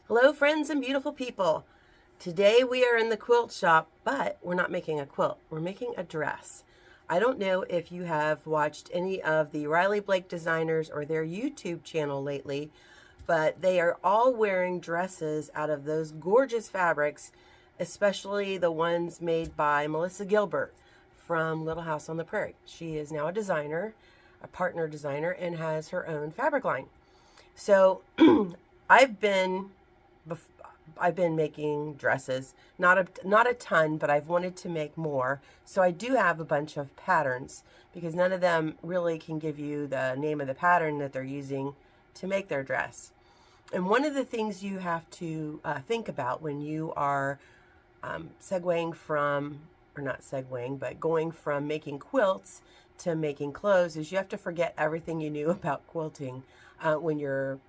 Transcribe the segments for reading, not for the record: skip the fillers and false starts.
Hello friends and beautiful people. Today we are in the quilt shop, but we're not making a quilt. We're making a dress. I don't know if you have watched any of the Riley Blake designers or their YouTube channel lately, but they are all wearing dresses out of those gorgeous fabrics, especially the ones made by Melissa Gilbert from Little House on the Prairie. She is now a designer, a partner designer, and has her own fabric line. So I've been making dresses, not a ton, but I've wanted to make more. So I do have a bunch of patterns because none of them really can give you the name of the pattern that they're using to make their dress. And one of the things you have to think about when you are segueing from, or not segueing, but going from making quilts to making clothes is you have to forget everything you knew about quilting when you're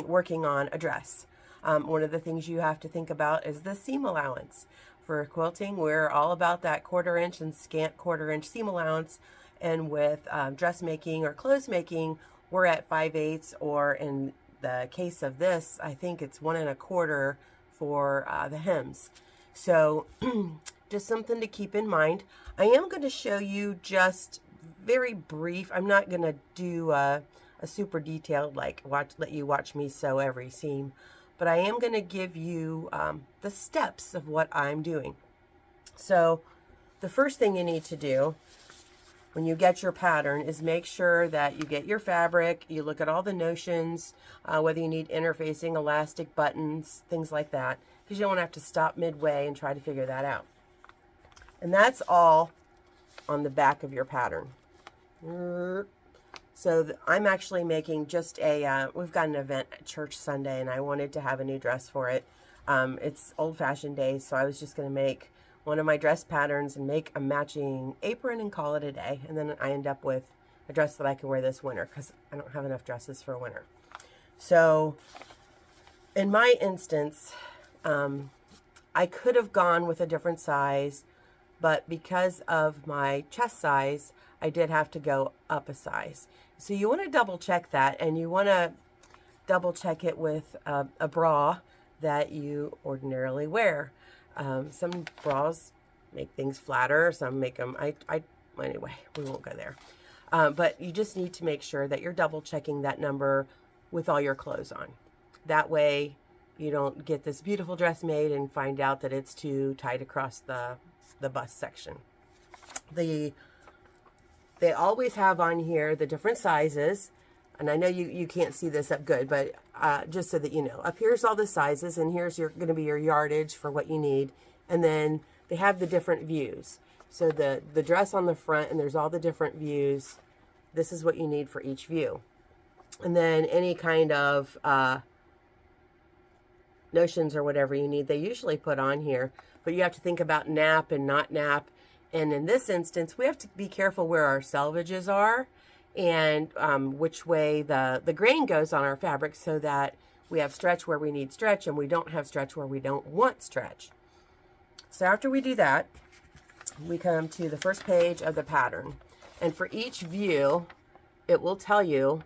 working on a dress. One of the things you have to think about is the seam allowance. For quilting, we're all about that 1/4 inch and scant 1/4 inch seam allowance. And with dressmaking or clothes making, we're at 5/8, or in the case of this, I think it's 1 1/4 for the hems. So just something to keep in mind. I am going to show you just very brief. I'm not going to do a super detailed, like let you watch me sew every seam. But I am going to give you the steps of what I'm doing. So the first thing you need to do when you get your pattern is make sure that you get your fabric, you look at all the notions, whether you need interfacing, elastic, buttons, things like that, because you don't want to have to stop midway and try to figure that out. And that's all on the back of your pattern. So I'm actually making just we've got an event at church Sunday, and I wanted to have a new dress for it. It's old-fashioned day, so I was just going to make one of my dress patterns and make a matching apron and call it a day. And then I end up with a dress that I can wear this winter because I don't have enough dresses for winter. So in my instance, I could have gone with a different size, but because of my chest size, I did have to go up a size. So you want to double check that, and you want to double check it with a bra that you ordinarily wear. Some bras make things flatter, some make them, anyway, we won't go there. But you just need to make sure that you're double checking that number with all your clothes on. That way you don't get this beautiful dress made and find out that it's too tight across the bust section. They always have on here the different sizes, and I know you can't see this up good, but just so that you know, up here's all the sizes, and here's going to be your yardage for what you need, and then they have the different views. So the dress on the front, and there's all the different views. This is what you need for each view. And then any kind of notions or whatever you need, they usually put on here, but you have to think about nap and not nap. And in this instance, we have to be careful where our selvages are and which way the grain goes on our fabric, so that we have stretch where we need stretch and we don't have stretch where we don't want stretch. So after we do that, we come to the first page of the pattern. And for each view, it will tell you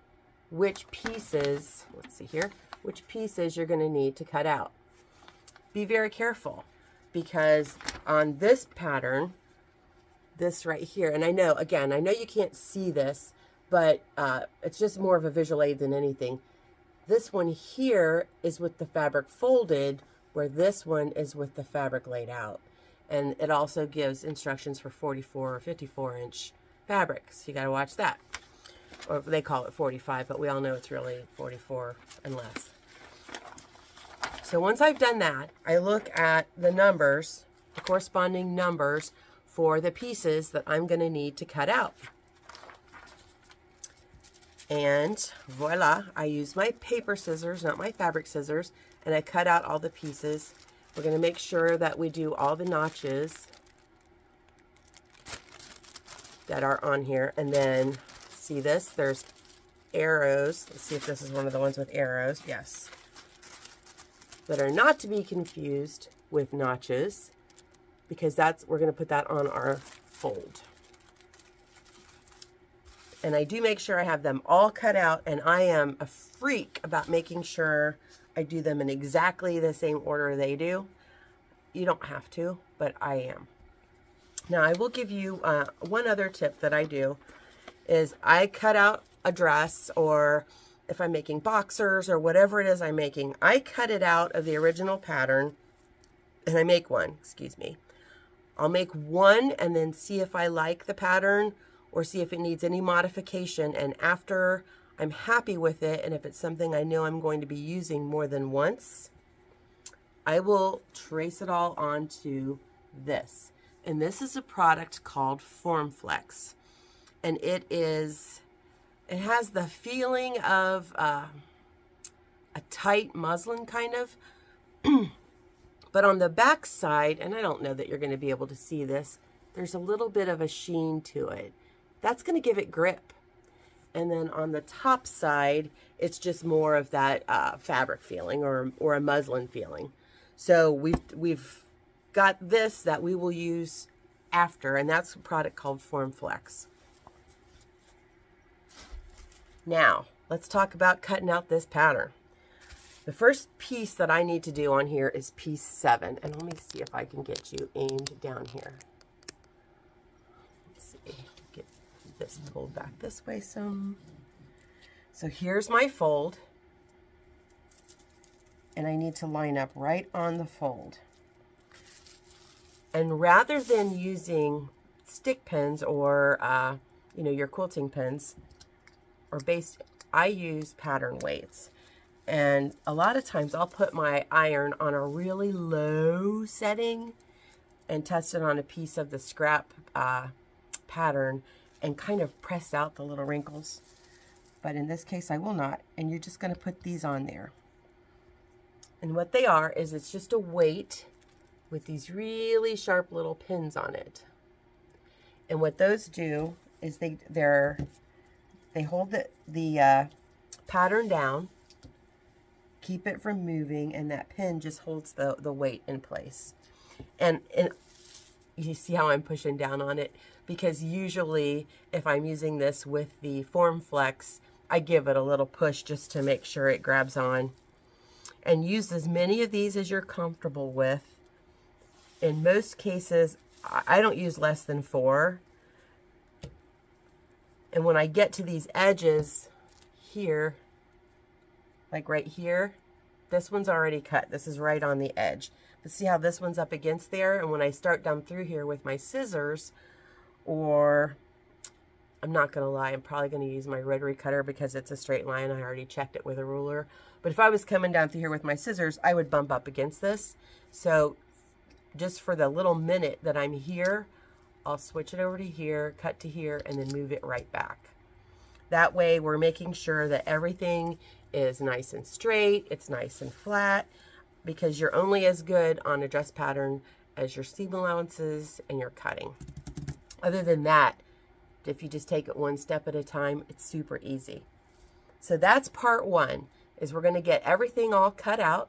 which pieces, let's see here, which pieces you're going to need to cut out. Be very careful, because on this pattern, this right here, and I know you can't see this, but it's just more of a visual aid than anything. This one here is with the fabric folded, where this one is with the fabric laid out. And it also gives instructions for 44 or 54 inch fabrics. You got to watch that. Or they call it 45, but we all know it's really 44 and less. So once I've done that, I look at the numbers, the corresponding numbers for the pieces that I'm going to need to cut out. And voila, I use my paper scissors, not my fabric scissors, and I cut out all the pieces. We're going to make sure that we do all the notches that are on here. And then, see this? There's arrows. Let's see if this is one of the ones with arrows. Yes. That are not to be confused with notches, because we're going to put that on our fold. And I do make sure I have them all cut out, and I am a freak about making sure I do them in exactly the same order they do. You don't have to, but I am. Now I will give you one other tip that I do is I cut out a dress, or if I'm making boxers or whatever it is I'm making, I cut it out of the original pattern and I make one, excuse me. I'll make one and then see if I like the pattern or see if it needs any modification. And after I'm happy with it, and if it's something I know I'm going to be using more than once, I will trace it all onto this. And this is a product called Formflex. And it has the feeling of a tight muslin kind of. But on the back side, and I don't know that you're going to be able to see this, there's a little bit of a sheen to it. That's going to give it grip. And then on the top side, it's just more of that fabric feeling or a muslin feeling. So we've got this that we will use after, and that's a product called Formflex. Now, let's talk about cutting out this pattern. The first piece that I need to do on here is piece 7. And let me see if I can get you aimed down here. Let's see, get this pulled back this way some. So here's my fold. And I need to line up right on the fold. And rather than using stick pins or, your quilting pins or base, I use pattern weights. And a lot of times I'll put my iron on a really low setting and test it on a piece of the scrap pattern and kind of press out the little wrinkles. But in this case, I will not. And you're just going to put these on there. And what they are is it's just a weight with these really sharp little pins on it. And what those do is they hold the pattern down, keep it from moving, and that pin just holds the weight in place. And you see how I'm pushing down on it? Because usually if I'm using this with the Formflex, I give it a little push just to make sure it grabs on. And use as many of these as you're comfortable with. In most cases, I don't use less than 4. And when I get to these edges here, like right here, this one's already cut. This is right on the edge. But see how this one's up against there? And when I start down through here with my scissors, or I'm not going to lie, I'm probably going to use my rotary cutter because it's a straight line. I already checked it with a ruler. But if I was coming down through here with my scissors, I would bump up against this. So just for the little minute that I'm here, I'll switch it over to here, cut to here, and then move it right back. That way we're making sure that everything is nice and straight, it's nice and flat, because you're only as good on a dress pattern as your seam allowances and your cutting. Other than that, if you just take it one step at a time, it's super easy. So that's part 1, is we're going to get everything all cut out,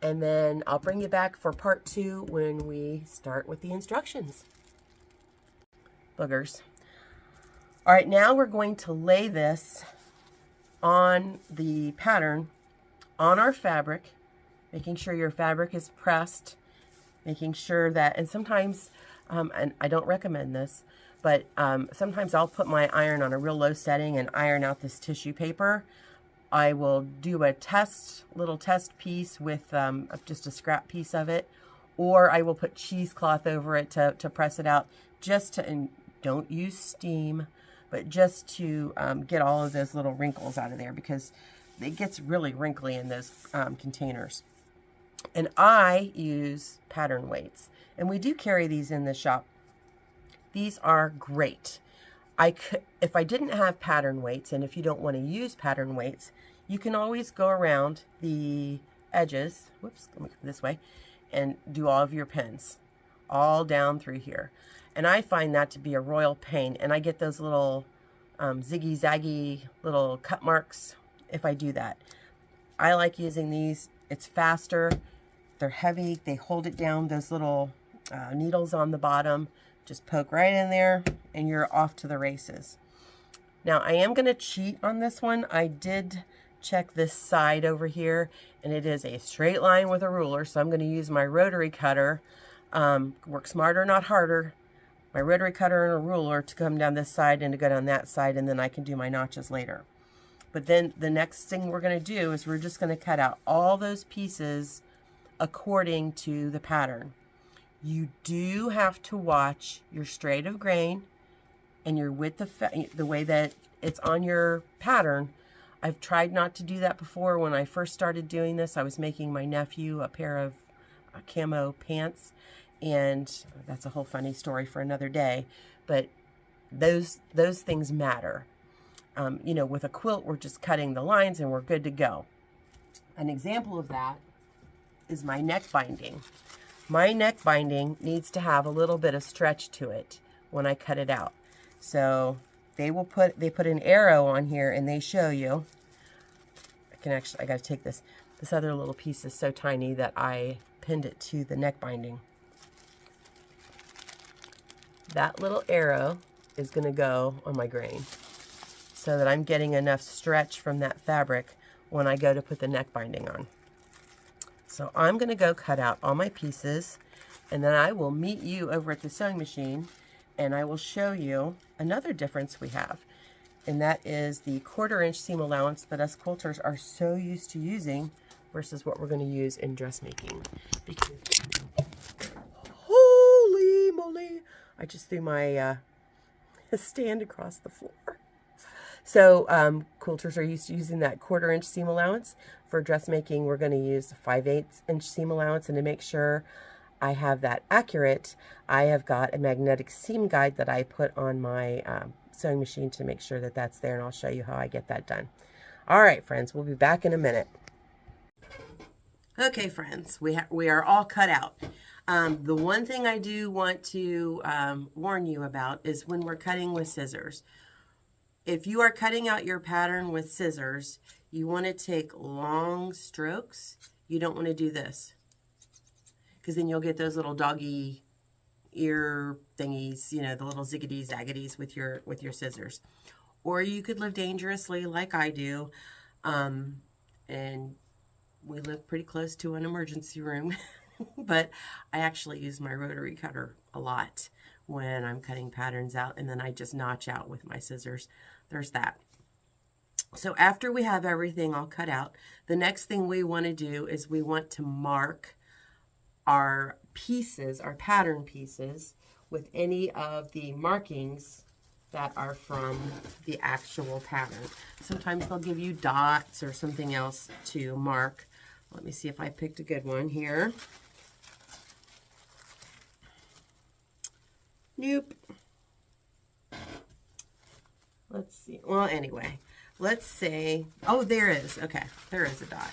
and then I'll bring you back for part 2 when we start with the instructions. Boogers. All right, now we're going to lay this on the pattern on our fabric, making sure your fabric is pressed, making sure that, and sometimes, and I don't recommend this, but sometimes I'll put my iron on a real low setting and iron out this tissue paper. I will do a little test piece with just a scrap piece of it, or I will put cheesecloth over it to press it out, and don't use steam, but just to get all of those little wrinkles out of there, because it gets really wrinkly in those containers. And I use pattern weights, and we do carry these in the shop. These are great. If I didn't have pattern weights, and if you don't want to use pattern weights, you can always go around the edges, whoops, let me come this way, and do all of your pins all down through here. And I find that to be a royal pain, and I get those little ziggy-zaggy little cut marks if I do that. I like using these. It's faster, they're heavy, they hold it down. Those little needles on the bottom, just poke right in there and you're off to the races. Now I am going to cheat on this one. I did check this side over here, and it is a straight line with a ruler, so I'm going to use my rotary cutter. Work smarter, not harder. My rotary cutter and a ruler to come down this side and to go down that side, and then I can do my notches later. But then the next thing we're going to do is we're just going to cut out all those pieces according to the pattern. You do have to watch your straight of grain and your width of the way that it's on your pattern. I've tried not to do that before. When I first started doing this, I was making my nephew a pair of camo pants, and that's a whole funny story for another day, but those things matter. You know, with a quilt, we're just cutting the lines and we're good to go. An example of that is my neck binding. My neck binding needs to have a little bit of stretch to it when I cut it out. So they put an arrow on here and they show you. I got to take this other little piece is so tiny that I pinned it to the neck binding. That little arrow is going to go on my grain so that I'm getting enough stretch from that fabric when I go to put the neck binding on. So I'm going to go cut out all my pieces, and then I will meet you over at the sewing machine, and I will show you another difference we have, and that is the 1/4 inch seam allowance that us quilters are so used to using versus what we're going to use in dressmaking. Because, holy moly, I just threw my stand across the floor. So quilters are used to using that 1/4 inch seam allowance. For dressmaking, we're going to use a 5/8 inch seam allowance, and to make sure I have that accurate, I have got a magnetic seam guide that I put on my sewing machine to make sure that that's there, and I'll show you how I get that done. All right, friends, we'll be back in a minute. Okay, friends, we are all cut out. The one thing I do want to warn you about is when we're cutting with scissors. If you are cutting out your pattern with scissors, you want to take long strokes. You don't want to do this, because then you'll get those little doggy ear thingies, you know, the little ziggity zaggities with your scissors. Or you could live dangerously like I do, and we live pretty close to an emergency room, but I actually use my rotary cutter a lot when I'm cutting patterns out, and then I just notch out with my scissors. There's that. So after we have everything all cut out, the next thing we want to do is we want to mark our pieces, our pattern pieces, with any of the markings that are from the actual pattern. Sometimes they'll give you dots or something else to mark. Let me see if I picked a good one here. Nope. Let's see. Well, anyway, let's say, oh, there is. Okay, there is a dot.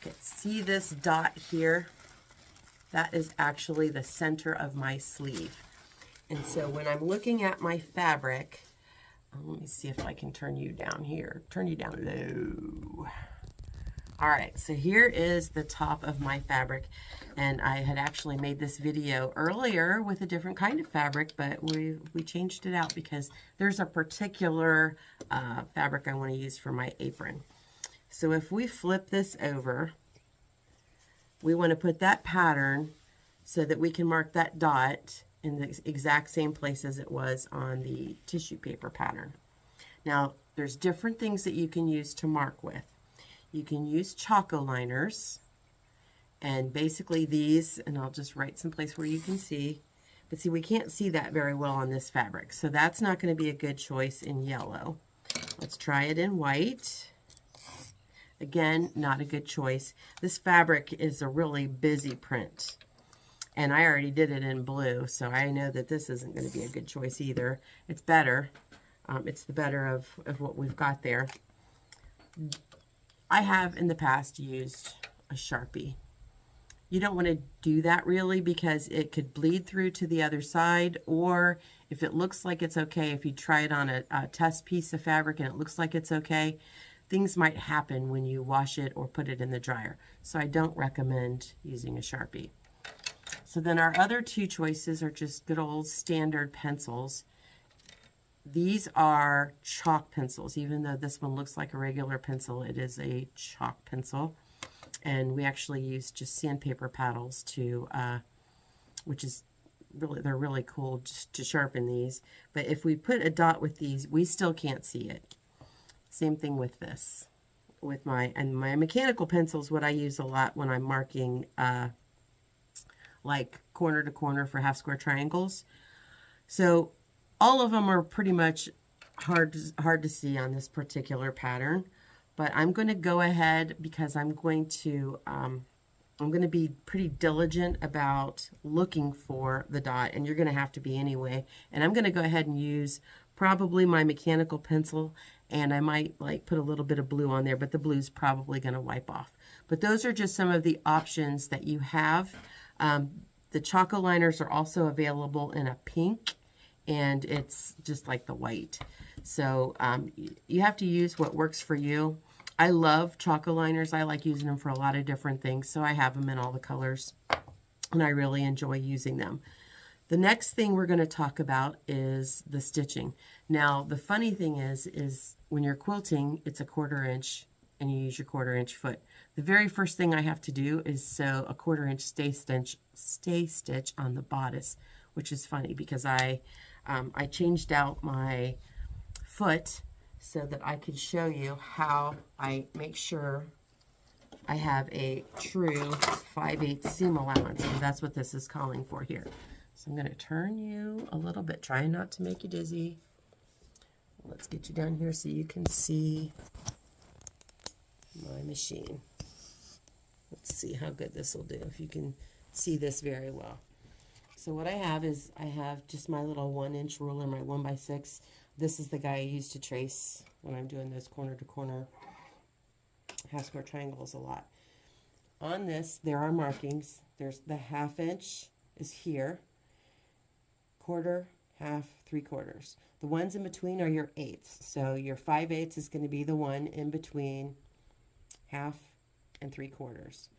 Okay, see this dot here? That is actually the center of my sleeve. And so when I'm looking at my fabric, let me see if I can turn you down here. Turn you down low. All right, so here is the top of my fabric, and I had actually made this video earlier with a different kind of fabric, but we changed it out because there's a particular fabric I want to use for my apron. So if we flip this over, we want to put that pattern so that we can mark that dot in the exact same place as it was on the tissue paper pattern. Now, there's different things that you can use to mark with. You can use Choco liners, and basically these, and I'll just write someplace where you can see, but see, we can't see that very well on this fabric, so that's not going to be a good choice in yellow. Let's try it in white. Again, not a good choice. This fabric is a really busy print, and I already did it in blue, so I know that this isn't going to be a good choice either. It's better. It's the better of what we've got there. I have in the past used a Sharpie. You don't want to do that really, because it could bleed through to the other side, or if it looks like it's okay, if you try it on a test piece of fabric and it looks like it's okay, things might happen when you wash it or put it in the dryer. So I don't recommend using a Sharpie. So then our other two choices are just good old standard pencils. These are chalk pencils. Even though this one looks like a regular pencil, it is a chalk pencil. And we actually use just sandpaper paddles to, which is really, they're really cool just to sharpen these. But if we put a dot with these, we still can't see it. Same thing with this. With my mechanical pencils, what I use a lot when I'm marking like corner to corner for half square triangles. So all of them are pretty much hard to see on this particular pattern, but I'm going to go ahead because I'm going to be pretty diligent about looking for the dot, and you're going to have to be anyway. And I'm going to go ahead and use probably my mechanical pencil, and I might like put a little bit of blue on there, but the blue's probably going to wipe off. But those are just some of the options that you have. The Choco liners are also available in a pink, and it's just like the white. So you have to use what works for you. I love Choco liners. I like using them for a lot of different things, so I have them in all the colors, and I really enjoy using them. The next thing we're going to talk about is the stitching. Now, the funny thing is when you're quilting, it's a 1/4 inch, and you use your 1/4 inch foot. The very first thing I have to do is sew a 1/4 inch stay stitch on the bodice, which is funny because I changed out my foot so that I could show you how I make sure I have a true 5/8 seam allowance, and that's what this is calling for here. So I'm going to turn you a little bit, trying not to make you dizzy. Let's get you down here so you can see my machine. Let's see how good this will do, if you can see this very well. So what I have is I have just my little 1-inch ruler, my 1x6. This is the guy I use to trace when I'm doing those corner to corner half square triangles a lot. On this, there are markings. There's the 1/2 inch is here, 1/4, 1/2, 3/4. The ones in between are your 1/8. So your 5/8 is going to be the one in between 1/2 and 3/4.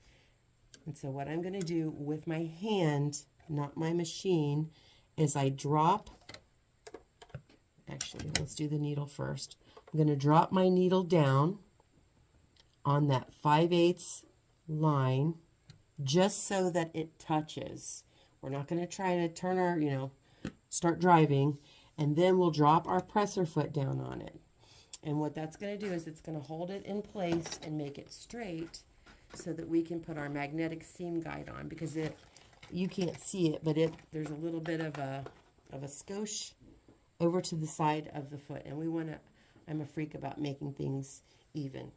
And so what I'm going to do with my hand, not my machine, is I drop, actually let's do the needle first. I'm going to drop my needle down on that 5/8 line just so that it touches. We're not going to try to turn our, start driving, and then we'll drop our presser foot down on it. And what that's going to do is it's going to hold it in place and make it straight so that we can put our magnetic seam guide on, because you can't see it, but there's a little bit of a skosh over to the side of the foot, and I'm a freak about making things even.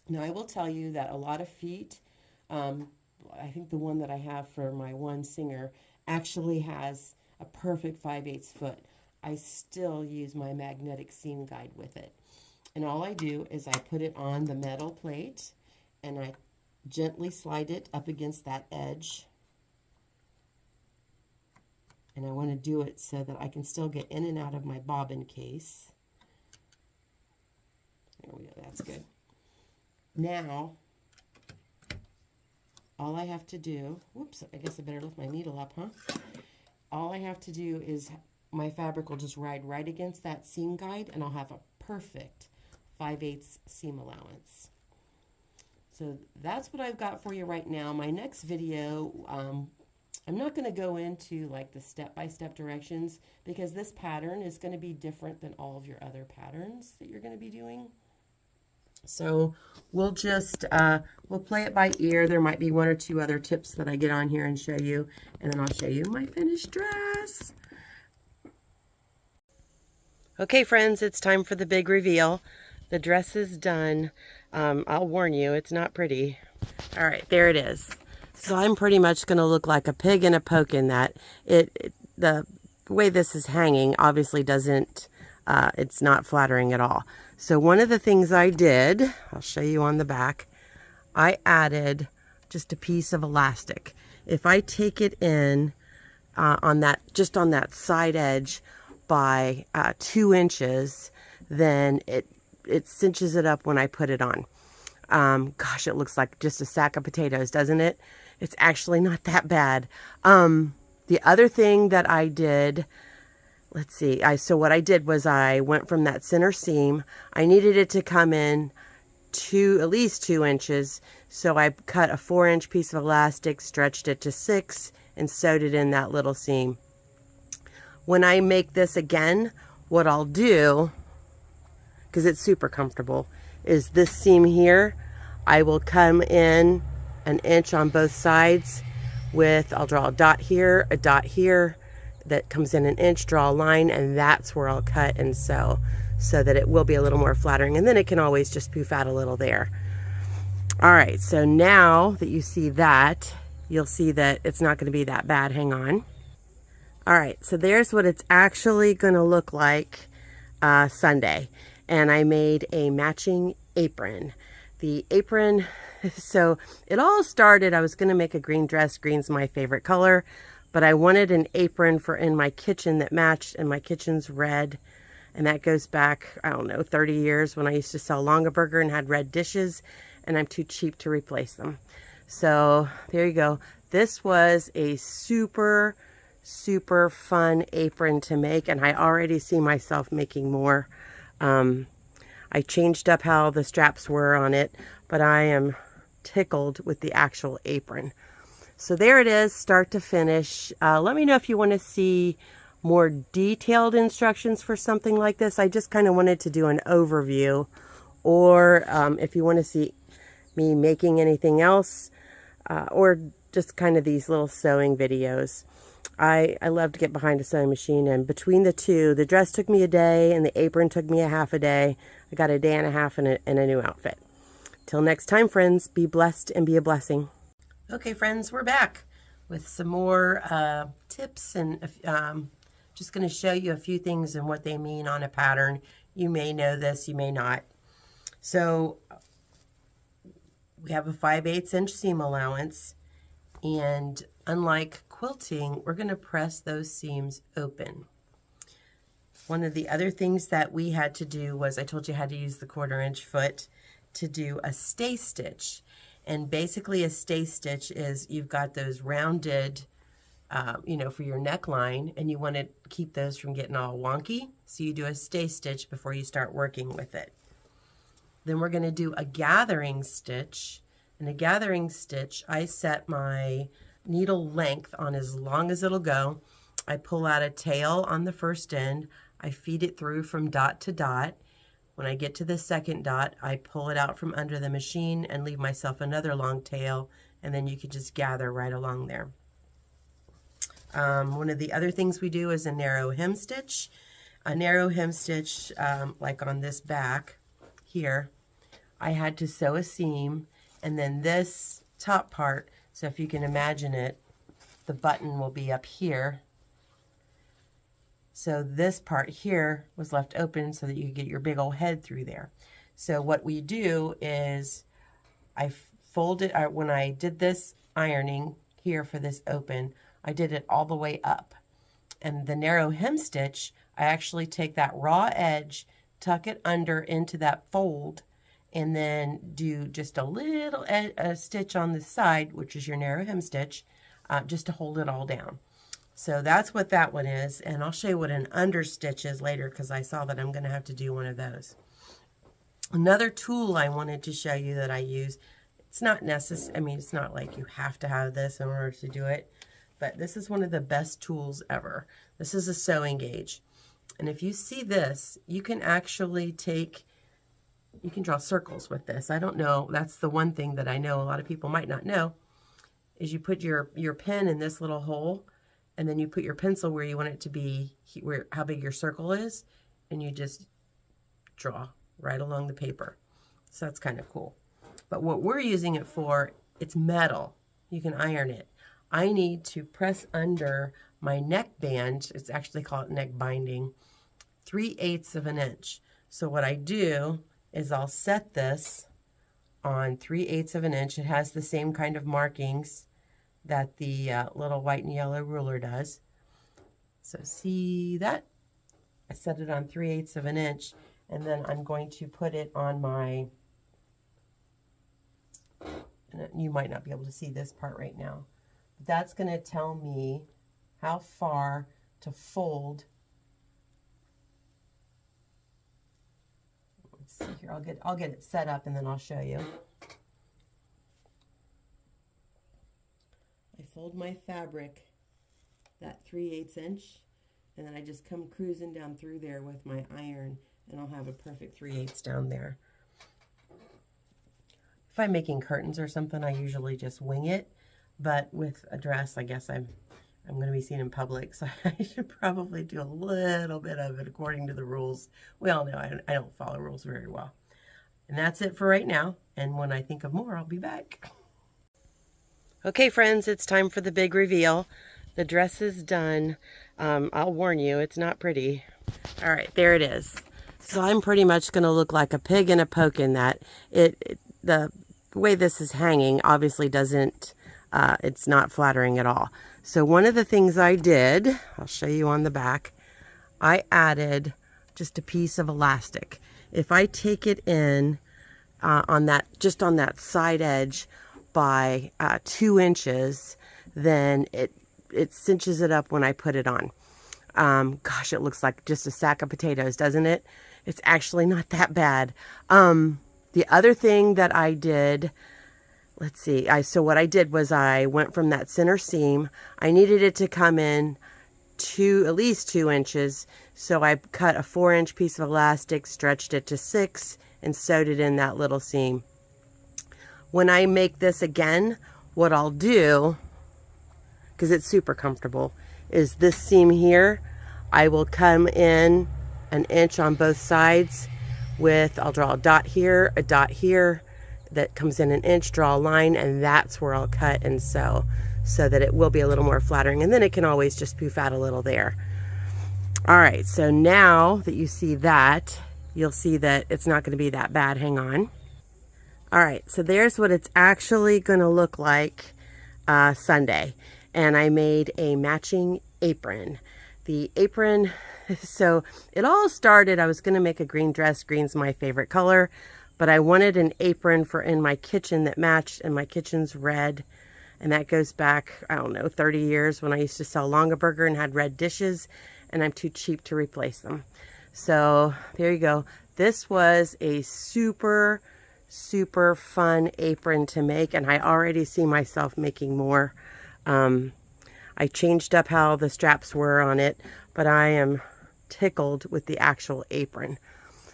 Now I will tell you that a lot of feet, I think the one that I have for my one Singer actually has a perfect 5/8 foot. I still use my magnetic seam guide with it. And all I do is I put it on the metal plate and I gently slide it up against that edge. And I want to do it so that I can still get in and out of my bobbin case. There we go, that's good. Now, all I have to do, whoops, I guess I better lift my needle up, huh? All I have to do is my fabric will just ride right against that seam guide, and I'll have a perfect 5/8 seam allowance. So that's what I've got for you right now. My next video, I'm not going to go into like the step-by-step directions, because this pattern is going to be different than all of your other patterns that you're going to be doing. So we'll just, we'll play it by ear. There might be 1 or 2 other tips that I get on here and show you, and then I'll show you my finished dress. Okay, friends, it's time for the big reveal. The dress is done. I'll warn you, it's not pretty. All right, there it is. So I'm pretty much going to look like a pig in a poke in that. The way this is hanging obviously doesn't, it's not flattering at all. So one of the things I did, I'll show you on the back, I added just a piece of elastic. If I take it in just on that side edge by 2 inches, then it cinches it up when I put it on. Gosh, it looks like just a sack of potatoes, doesn't it? It's actually not that bad. The other thing that I did let's see, so what I did was I went from that center seam. I needed it to come in at least 2 inches. So I cut a 4-inch piece of elastic, stretched it to 6, and sewed it in that little seam. When I make this again, what I'll do, because it's super comfortable, is this seam here, I will come in 1 inch on both sides with, I'll draw a dot here, that comes in 1 inch, draw a line, and that's where I'll cut and sew so that it will be a little more flattering, and then it can always just poof out a little there. All right, so now that you see that, you'll see that it's not going to be that bad. Hang on. All right, so there's what it's actually going to look like Sunday, and I made a matching apron. The apron, so it all started, I was going to make a green dress. Green's my favorite color, but I wanted an apron for in my kitchen that matched, and my kitchen's red. And that goes back, I don't know, 30 years when I used to sell Longaberger and had red dishes, and I'm too cheap to replace them. So there you go. This was a super, super fun apron to make, and I already see myself making more. I changed up how the straps were on it, but I am tickled with the actual apron. So there it is, start to finish. Let me know if you want to see more detailed instructions for something like this. I just kind of wanted to do an overview, or if you want to see me making anything else, or just kind of these little sewing videos. I love to get behind a sewing machine, and between the two, the dress took me a day and the apron took me a half a day. I got a day and a half in a new outfit. Till next time, friends, be blessed and be a blessing. Okay, friends, we're back with some more tips, and just going to show you a few things and what they mean on a pattern. You may know this, you may not. So we have a 5/8 inch seam allowance, and unlike quilting, we're going to press those seams open. One of the other things that we had to do was, I told you I had to use the 1/4 inch foot to do a stay stitch. And basically a stay stitch is you've got those rounded, you know, for your neckline, and you want to keep those from getting all wonky. So you do a stay stitch before you start working with it. Then we're going to do a gathering stitch. In a gathering stitch, I set my needle length on as long as it'll go. I pull out a tail on the first end. I feed it through from dot to dot. When I get to the second dot, I pull it out from under the machine and leave myself another long tail, and then you can just gather right along there. One of the other things we do is a narrow hem stitch. A narrow hem stitch, like on this back here, I had to sew a seam, and then this top part, so if you can imagine it, the button will be up here. So this part here was left open so that you could get your big old head through there. So what we do is I folded, when I did this ironing here for this open, I did it all the way up. And the narrow hem stitch, I actually take that raw edge, tuck it under into that fold, and then do just a little stitch on the side, which is your narrow hem stitch, just to hold it all down. So that's what that one is, and I'll show you what an understitch is later, because I saw that I'm going to have to do one of those. Another tool I wanted to show you that I use, it's not necessary, I mean, it's not like you have to have this in order to do it, but this is one of the best tools ever. This is a sewing gauge, and if you see this, you can actually you can draw circles with this. I don't know, that's the one thing that I know a lot of people might not know, is you put your pen in this little hole, and then you put your pencil where you want it to be, how big your circle is, and you just draw right along the paper. So that's kind of cool. But what we're using it for, it's metal. You can iron it. I need to press under my neck band, it's actually called neck binding, 3/8 of an inch. So what I do is I'll set this on 3/8 of an inch. It has the same kind of markings that the little white and yellow ruler does. So see that? I set it on 3/8 of an inch, and then I'm going to put it on my, and you might not be able to see this part right now, but that's going to tell me how far to fold see here, I'll get it set up and then I'll show you. I fold my fabric that 3/8 inch, and then I just come cruising down through there with my iron, and I'll have a perfect 3/8 down there. If I'm making curtains or something, I usually just wing it, but with a dress, I guess I'm going to be seen in public, so I should probably do a little bit of it according to the rules. We all know I don't follow rules very well. And that's it for right now, and when I think of more, I'll be back. Okay, friends, it's time for the big reveal. The dress is done. I'll warn you, it's not pretty. All right, there it is. So I'm pretty much going to look like a pig in a poke in that. The way this is hanging obviously doesn't, it's not flattering at all. So one of the things I did, I'll show you on the back, I added just a piece of elastic. If I take it in just on that side edge by 2 inches, then it cinches it up when I put it on. Gosh, it looks like just a sack of potatoes, doesn't it? It's actually not that bad. The other thing that I did, let's see, so what I did was I went from that center seam. I needed it to come in at least 2 inches, so I cut a 4-inch piece of elastic, stretched it to 6, and sewed it in that little seam. When I make this again, what I'll do, because it's super comfortable, is this seam here, I will come in 1 inch on both sides with, I'll draw a dot here, that comes in 1 inch, draw a line, and that's where I'll cut and sew so that it will be a little more flattering, and then it can always just poof out a little there. All right, so now that you see that, you'll see that it's not going to be that bad. Hang on. All right, so there's what it's actually going to look like Sunday. And I made a matching apron. The apron, so it all started, I was going to make a green dress. Green's my favorite color, but I wanted an apron for in my kitchen that matched, and my kitchen's red. And that goes back, I don't know, 30 years when I used to sell Longaberger and had red dishes, and I'm too cheap to replace them. So there you go. This was a super, super fun apron to make, and I already see myself making more. I changed up how the straps were on it, but I am tickled with the actual apron.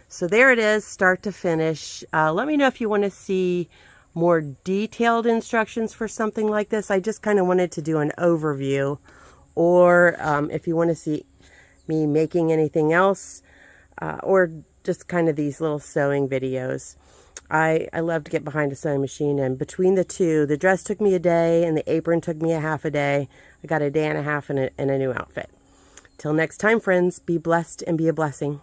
So there it is, start to finish. Let me know if you want to see more detailed instructions for something like this. I just kind of wanted to do an overview, or if you want to see me making anything else, or just kind of these little sewing videos. I love to get behind a sewing machine, and between the two, the dress took me a day and the apron took me a half a day. I got a day and a half in a new outfit. Till next time, friends, be blessed and be a blessing.